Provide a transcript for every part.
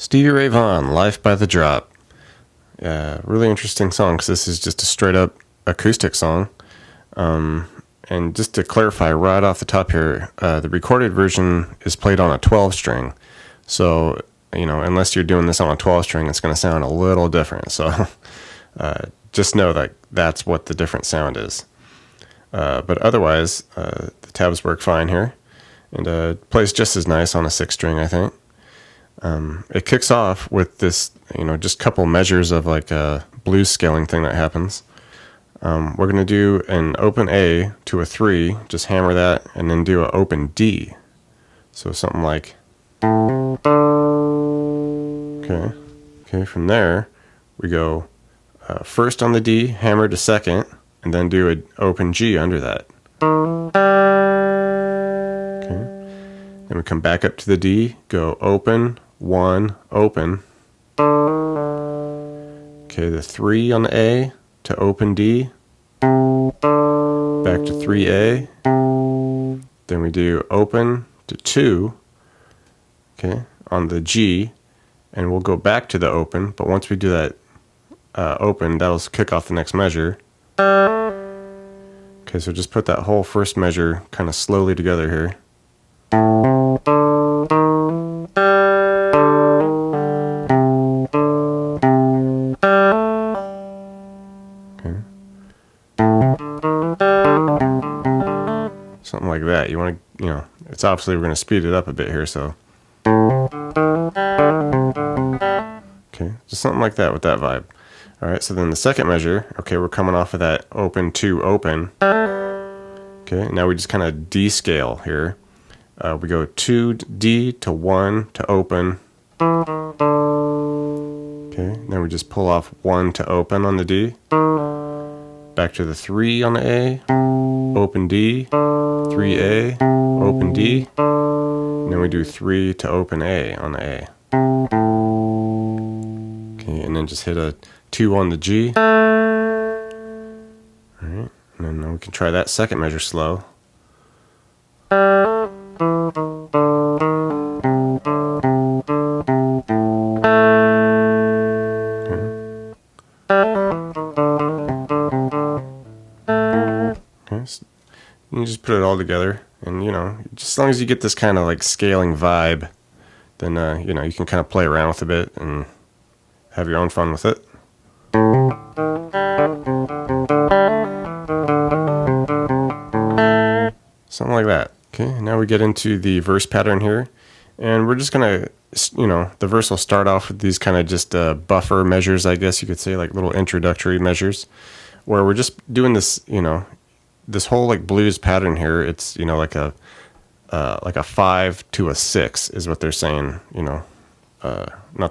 Stevie Ray Vaughan, Life by the Drop. Really interesting song because this is just a straight up acoustic song. And just to clarify right off the top here, the recorded version is played on a 12 string. So, unless you're doing this on a 12 string, it's going to sound a little different. So just know that that's what the different sound is. But otherwise, the tabs work fine here. And plays just as nice on a 6 string, I think. It kicks off with this, just a couple measures of like a blues scaling thing that happens. We're going to do an open A to a 3, just hammer that, and then do an open D. So something like... Okay, from there, we go first on the D, hammer to second, and then do an open G under that. Okay. Then we come back up to the D, go open, 1, open. Okay, the 3 on the A to open D, back to 3A, then we do open to 2, okay, on the G, and we'll go back to the open, but once we do that open, that'll kick off the next measure. Okay, so just put that whole first measure kind of slowly together here. Something like that. You want to, it's obviously we're going to speed it up a bit here, so. Okay, just something like that with that vibe. All right, so then the second measure, okay, we're coming off of that open to open. Okay, now we just kind of descale here. We go 2D to 1 to open. Okay, then we just pull off 1 to open on the D. Back to the 3 on the A, open D, 3A, open D, and then we do 3 to open A on the A. Okay, and then just hit a 2 on the G. Alright, and then we can try that second measure slow. You just put it all together, and just as long as you get this kind of like scaling vibe, then you can kind of play around with a bit and have your own fun with it. Something like that. Okay, now we get into the verse pattern here, and we're just gonna, the verse will start off with these kind of just buffer measures, I guess you could say, like little introductory measures, where we're just doing this, this whole like blues pattern here. It's like a 5 to a 6 is what they're saying. Not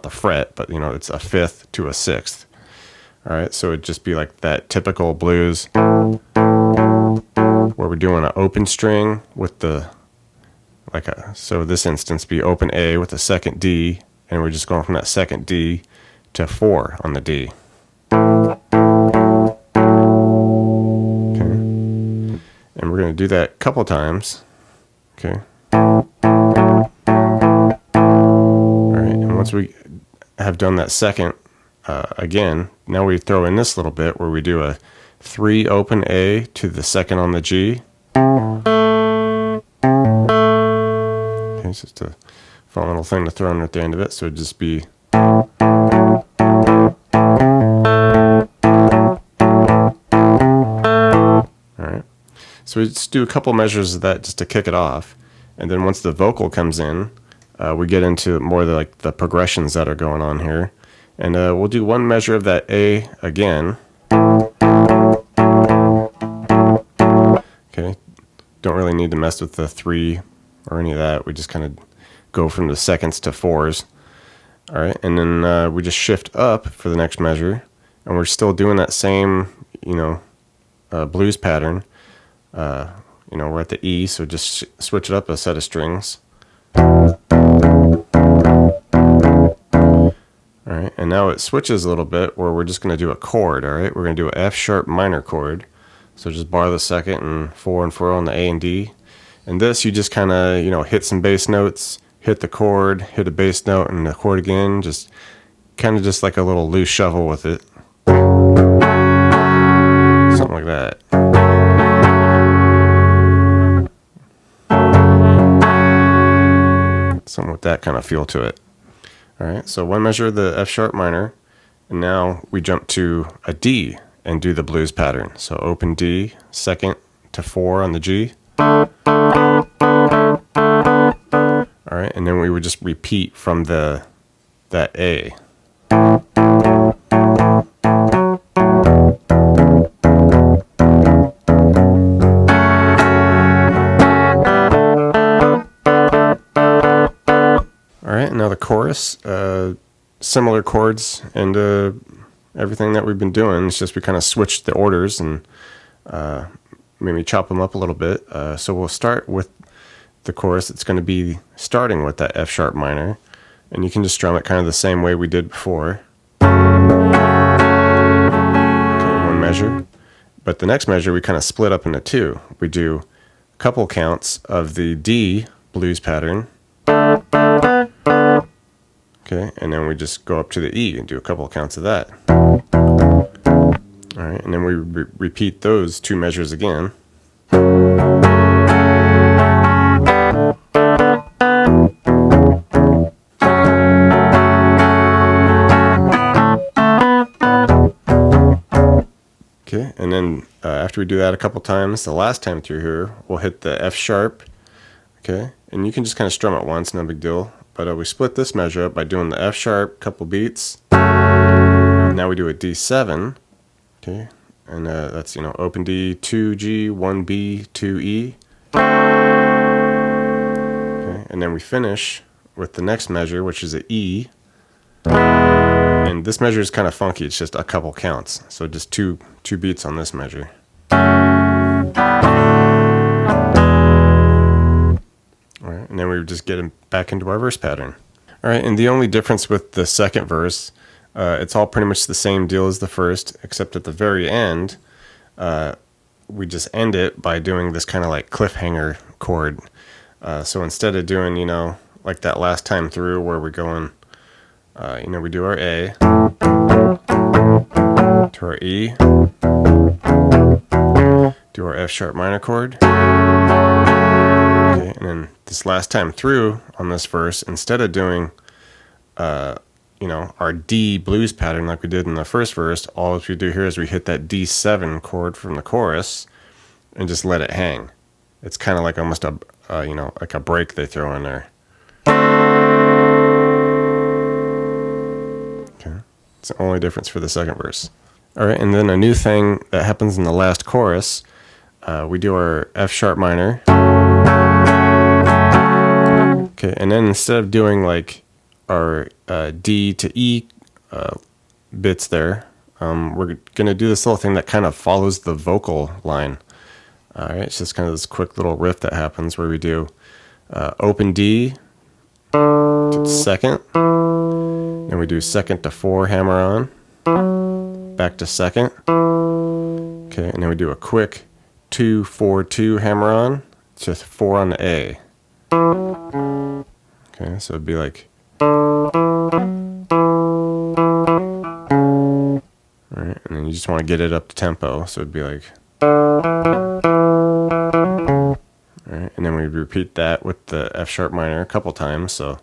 the fret, but it's a 5th to a 6th. All right, so it'd just be like that typical blues where we're doing an open string with the so this instance be open A with a second D, and we're just going from that second D to 4 on the D. And we're going to do that a couple times. Okay. All right, and once we have done that second, again, now we throw in this little bit where we do a 3 open A to the second on the G. Okay, it's just a fun little thing to throw in at the end of it, so it'd just be... So we just do a couple measures of that just to kick it off, and then once the vocal comes in, we get into more the progressions that are going on here, and we'll do one measure of that A again. Okay, don't really need to mess with the 3 or any of that. We just kind of go from the seconds to 4s. All right, and then we just shift up for the next measure, and we're still doing that same blues pattern. We're at the E, so just switch it up a set of strings. Alright, and now it switches a little bit where we're just going to do a chord, alright? We're going to do an F sharp minor chord. So just bar the second and 4 on the A and D. And this, you just kind of, hit some bass notes, hit the chord, hit a bass note, and the chord again. Just kind of just like a little loose shuffle with it. Something like that. Something with that kind of feel to it. All right, so one measure of the F sharp minor, and now we jump to a D and do the blues pattern. So open D, second to 4 on the G. All right, and then we would just repeat from that A. All right, now the chorus, similar chords and everything that we've been doing. It's just we kind of switched the orders and maybe chop them up a little bit. So we'll start with the chorus. It's going to be starting with that F sharp minor, and you can just strum it kind of the same way we did before. Okay, one measure. But the next measure we kind of split up into two. We do a couple counts of the D blues pattern. Okay, and then we just go up to the E and do a couple of counts of that. All right, and then we repeat those two measures again. Okay, and then after we do that a couple times, the last time through here, we'll hit the F sharp. Okay, and you can just kind of strum it once, no big deal. But we split this measure up by doing the F sharp, couple beats. Now we do a D7. Okay, and that's, you know, open D, 2G, 1B, 2E. Okay, and then we finish with the next measure, which is an E. And this measure is kind of funky. It's just a couple counts. So just two beats on this measure. Alright, and then we would just get back into our verse pattern. Alright, and the only difference with the second verse, it's all pretty much the same deal as the first, except at the very end, we just end it by doing this kind of like cliffhanger chord. So instead of doing, you know, like that last time through where we're going, you know, we do our A to our E, do our F sharp minor chord. Okay, and then this last time through on this verse, instead of doing, you know, our D blues pattern like we did in the first verse, all we do here is we hit that D7 chord from the chorus and just let it hang. It's kind of like almost a, you know, like a break they throw in there. Okay, it's the only difference for the second verse. All right, and then a new thing that happens in the last chorus, we do our F sharp minor. Okay, and then instead of doing like our D to E bits there, we're going to do this little thing that kind of follows the vocal line. All right, it's just kind of this quick little riff that happens where we do open D to second, and we do second to 4 hammer on, back to second. Okay, and then we do a quick 2 4 2 hammer on to 4 on the A. Okay, so it'd be like, all right, and then you just want to get it up to tempo, so it'd be like, all right, and then we repeat that with the F sharp minor a couple times, so.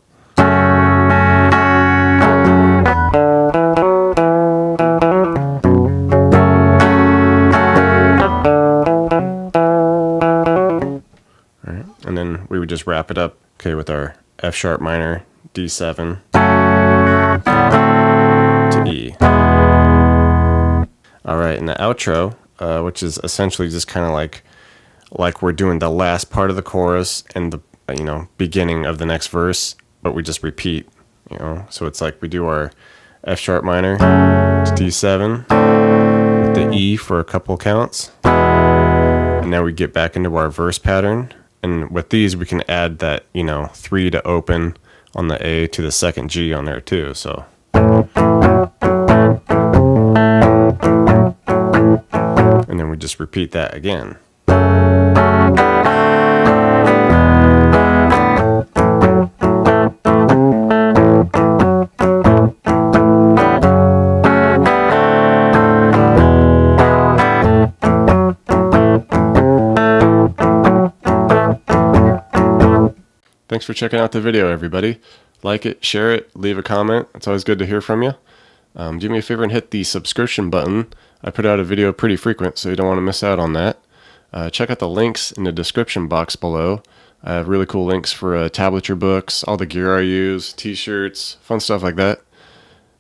Alright, and then we would just wrap it up, okay, with our F sharp minor, D7 to E. Alright, and the outro, which is essentially just kind of like we're doing the last part of the chorus and the, you know, beginning of the next verse, but we just repeat, you know. So it's like we do our F sharp minor to D7 with the E for a couple counts, and now we get back into our verse pattern. And with these, we can add that, you know, 3 to open on the A to the second G on there too. So. And then we just repeat that again. Thanks for checking out the video, everybody. Like it, share it, leave a comment. It's always good to hear from you. Do me a favor and hit the subscription button. I put out a video pretty frequent, so you don't want to miss out on that. Check out the links in the description box below. I have really cool links for tablature books, all the gear I use, t-shirts, fun stuff like that.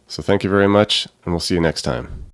So thank you very much, and we'll see you next time.